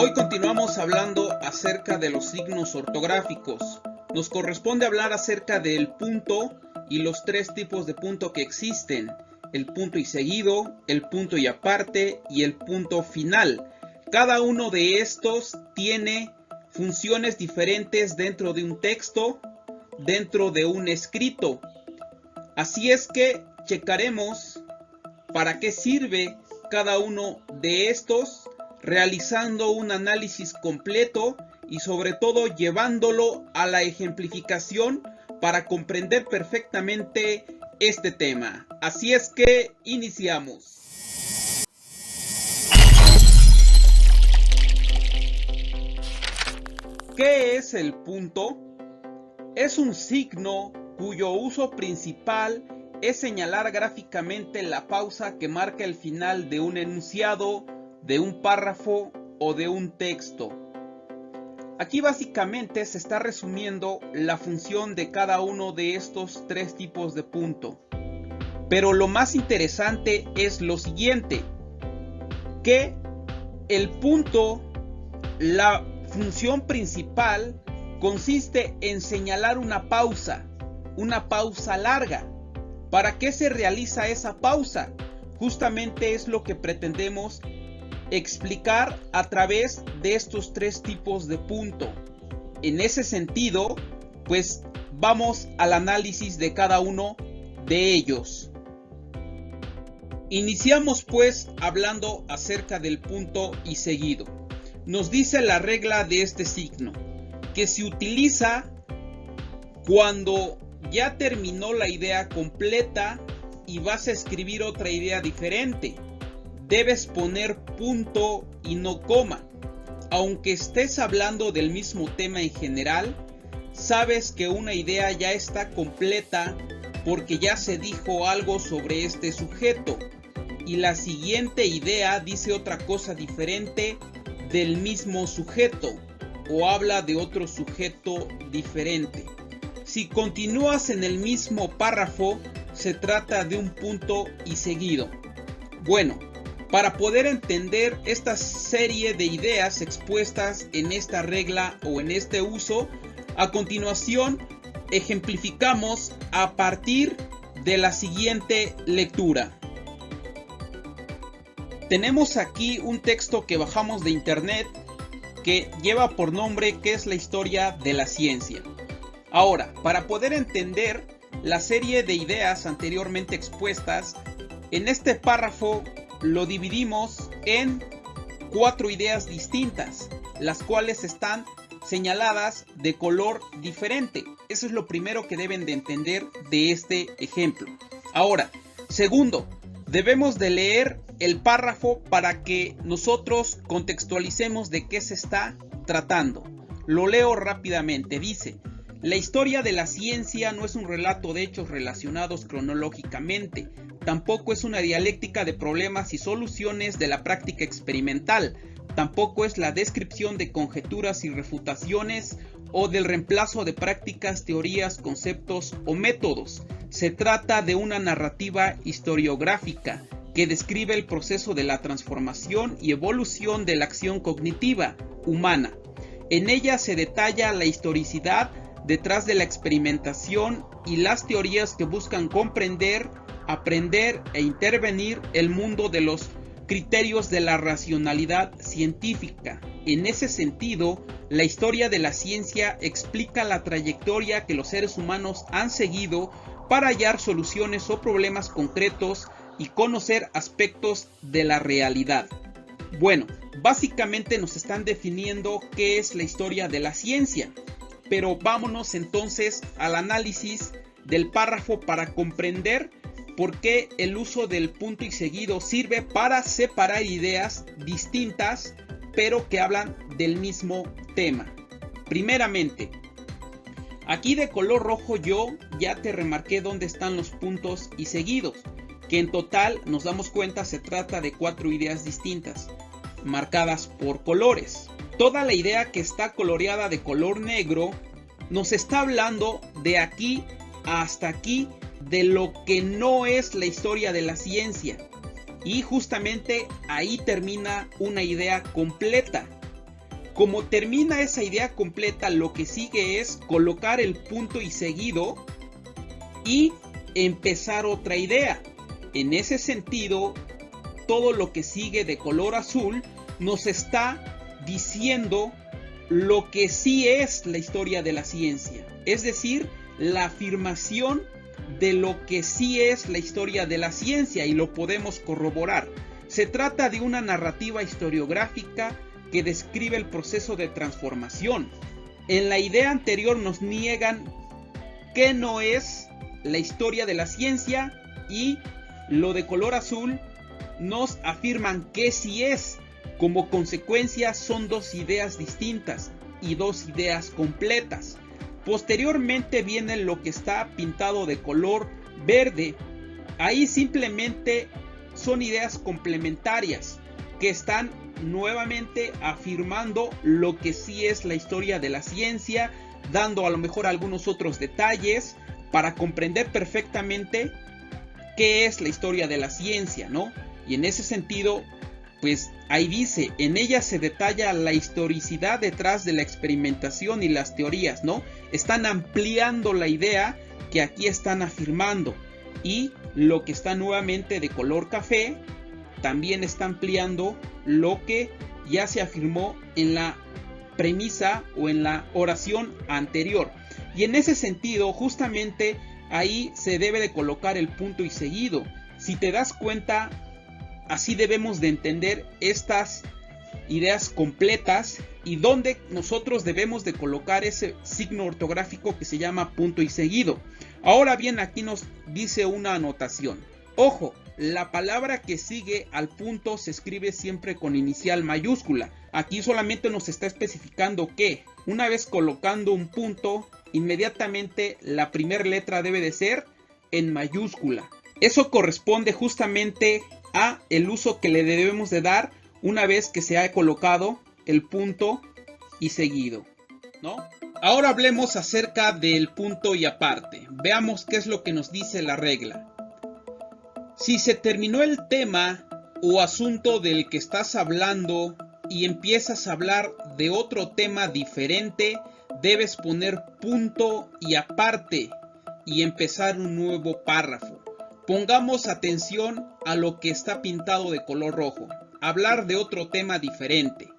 Hoy continuamos hablando acerca de los signos ortográficos. Nos corresponde hablar acerca del punto y los tres tipos de punto que existen: el punto y seguido, el punto y aparte y el punto final. Cada uno de estos tiene funciones diferentes dentro de un texto, dentro de un escrito. Así es que checaremos para qué sirve cada uno de estos, realizando un análisis completo y sobre todo llevándolo a la ejemplificación para comprender perfectamente este tema. Así es que iniciamos. ¿Qué es el punto? Es un signo cuyo uso principal es señalar gráficamente la pausa que marca el final de un enunciado, de un párrafo o de un texto. Aquí básicamente se está resumiendo la función de cada uno de estos tres tipos de punto. Pero lo más interesante es lo siguiente, que el punto, la función principal, consiste en señalar una pausa larga. ¿Para qué se realiza esa pausa? Justamente es lo que pretendemos explicar a través de estos tres tipos de punto. En ese sentido, pues vamos al análisis de cada uno de ellos. Iniciamos pues hablando acerca del punto y seguido. Nos dice la regla de este signo, que se utiliza cuando ya terminó la idea completa y vas a escribir otra idea diferente. Debes poner punto y no coma. Aunque estés hablando del mismo tema en general, sabes que una idea ya está completa porque ya se dijo algo sobre este sujeto y la siguiente idea dice otra cosa diferente del mismo sujeto o habla de otro sujeto diferente. Si continúas en el mismo párrafo, se trata de un punto y seguido. Bueno, para poder entender esta serie de ideas expuestas en esta regla o en este uso, a continuación ejemplificamos a partir de la siguiente lectura. Tenemos aquí un texto que bajamos de internet que lleva por nombre ¿Qué es la historia de la ciencia? Ahora, para poder entender la serie de ideas anteriormente expuestas, en este párrafo lo dividimos en 4 ideas distintas, las cuales están señaladas de color diferente. Eso es lo primero que deben de entender de este ejemplo. Ahora, segundo, debemos de leer el párrafo para que nosotros contextualicemos de qué se está tratando. Lo leo rápidamente. Dice: la historia de la ciencia no es un relato de hechos relacionados cronológicamente, tampoco es una dialéctica de problemas y soluciones de la práctica experimental, tampoco es la descripción de conjeturas y refutaciones o del reemplazo de prácticas, teorías, conceptos o métodos. Se trata de una narrativa historiográfica que describe el proceso de la transformación y evolución de la acción cognitiva humana. En ella se detalla la historicidad detrás de la experimentación y las teorías que buscan comprender, aprender e intervenir el mundo de los criterios de la racionalidad científica. En ese sentido, la historia de la ciencia explica la trayectoria que los seres humanos han seguido para hallar soluciones o problemas concretos y conocer aspectos de la realidad. Bueno, básicamente nos están definiendo qué es la historia de la ciencia. Pero vámonos entonces al análisis del párrafo para comprender por qué el uso del punto y seguido sirve para separar ideas distintas, pero que hablan del mismo tema. Primeramente, aquí de color rojo yo ya te remarqué dónde están los puntos y seguidos, que en total nos damos cuenta se trata de 4 ideas distintas, marcadas por colores. Toda la idea que está coloreada de color negro nos está hablando de aquí hasta aquí de lo que no es la historia de la ciencia. Y justamente ahí termina una idea completa. Como termina esa idea completa, lo que sigue es colocar el punto y seguido y empezar otra idea. En ese sentido, todo lo que sigue de color azul nos está diciendo lo que sí es la historia de la ciencia, es decir, la afirmación de lo que sí es la historia de la ciencia, y lo podemos corroborar. Se trata de una narrativa historiográfica que describe el proceso de transformación. En la idea anterior nos niegan que no es la historia de la ciencia, y lo de color azul nos afirman que sí es. Como consecuencia, son dos ideas distintas y dos ideas completas. Posteriormente viene lo que está pintado de color verde. Ahí simplemente son ideas complementarias que están nuevamente afirmando lo que sí es la historia de la ciencia, dando a lo mejor algunos otros detalles para comprender perfectamente qué es la historia de la ciencia, ¿no? Y en ese sentido, pues ahí dice, en ella se detalla la historicidad detrás de la experimentación y las teorías, ¿no? Están ampliando la idea que aquí están afirmando. Y lo que está nuevamente de color café también está ampliando lo que ya se afirmó en la premisa o en la oración anterior. Y en ese sentido, justamente ahí se debe de colocar el punto y seguido. Si te das cuenta, así debemos de entender estas ideas completas, y donde nosotros debemos de colocar ese signo ortográfico que se llama punto y seguido. Ahora bien, aquí nos dice una anotación. Ojo, la palabra que sigue al punto se escribe siempre con inicial mayúscula. Aquí solamente nos está especificando que una vez colocando un punto, inmediatamente la primera letra debe de ser en mayúscula. Eso corresponde justamente a el uso que le debemos de dar una vez que se ha colocado el punto y seguido, ¿no? Ahora hablemos acerca del punto y aparte. Veamos qué es lo que nos dice la regla. Si se terminó el tema o asunto del que estás hablando y empiezas a hablar de otro tema diferente, debes poner punto y aparte y empezar un nuevo párrafo. Pongamos atención a lo que está pintado de color rojo. Hablar de otro tema diferente.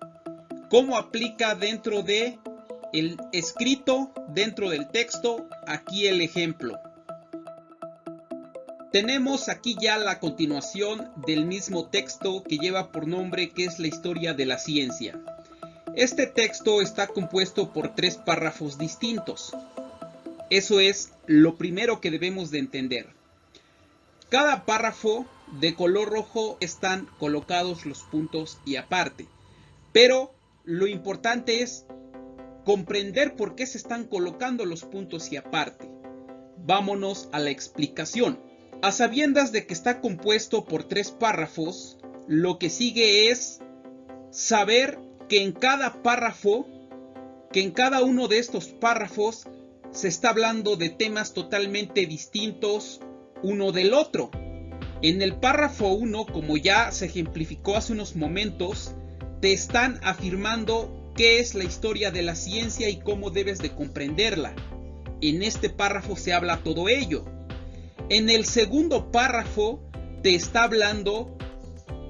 ¿Cómo aplica dentro de el escrito, dentro del texto? Aquí el ejemplo. Tenemos aquí ya la continuación del mismo texto que lleva por nombre que es la historia de la ciencia. Este texto está compuesto por 3 párrafos distintos. Eso es lo primero que debemos de entender. Cada párrafo de color rojo están colocados los puntos y aparte. Pero lo importante es comprender por qué se están colocando los puntos y aparte. Vámonos a la explicación. A sabiendas de que está compuesto por 3 párrafos, lo que sigue es saber que en cada párrafo, que en cada uno de estos párrafos se está hablando de temas totalmente distintos uno del otro. En el párrafo 1, como ya se ejemplificó hace unos momentos, te están afirmando qué es la historia de la ciencia y cómo debes de comprenderla. En este párrafo se habla todo ello. En el segundo párrafo te está hablando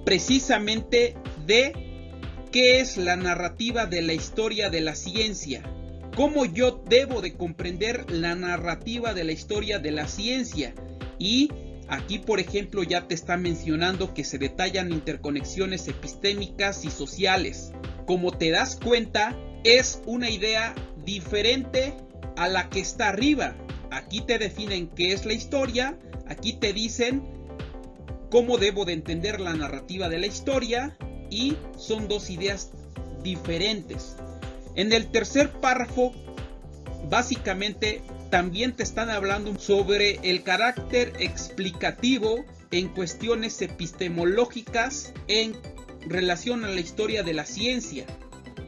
precisamente de qué es la narrativa de la historia de la ciencia. Cómo yo debo de comprender la narrativa de la historia de la ciencia. Y aquí, por ejemplo, ya te está mencionando que se detallan interconexiones epistémicas y sociales. Como te das cuenta, es una idea diferente a la que está arriba. Aquí te definen qué es la historia, aquí te dicen cómo debo de entender la narrativa de la historia, y son 2 ideas diferentes. En el tercer párrafo, básicamente, también te están hablando sobre el carácter explicativo en cuestiones epistemológicas en relación a la historia de la ciencia.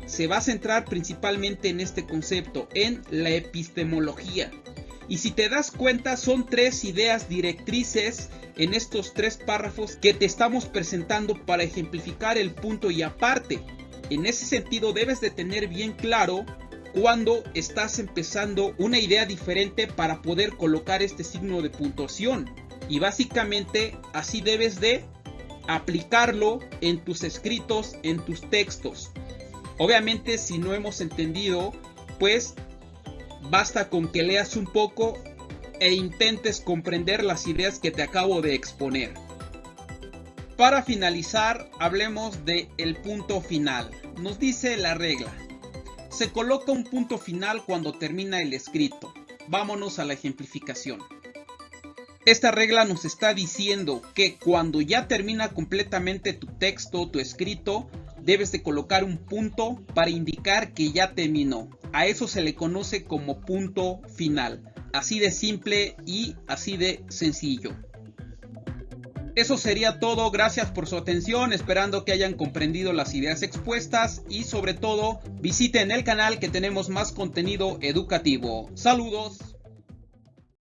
Se va a centrar principalmente en este concepto, en la epistemología. Y si te das cuenta, son 3 ideas directrices en estos 3 párrafos que te estamos presentando para ejemplificar el punto y aparte. En ese sentido debes de tener bien claro cuando estás empezando una idea diferente para poder colocar este signo de puntuación. Y básicamente así debes de aplicarlo en tus escritos, en tus textos. Obviamente si no hemos entendido, pues basta con que leas un poco e intentes comprender las ideas que te acabo de exponer. Para finalizar, hablemos del punto final. Nos dice la regla: se coloca un punto final cuando termina el escrito. Vámonos a la ejemplificación. Esta regla nos está diciendo que cuando ya termina completamente tu texto, tu escrito, debes de colocar un punto para indicar que ya terminó. A eso se le conoce como punto final. Así de simple y así de sencillo. Eso sería todo, gracias por su atención, esperando que hayan comprendido las ideas expuestas y sobre todo visiten el canal que tenemos más contenido educativo. Saludos.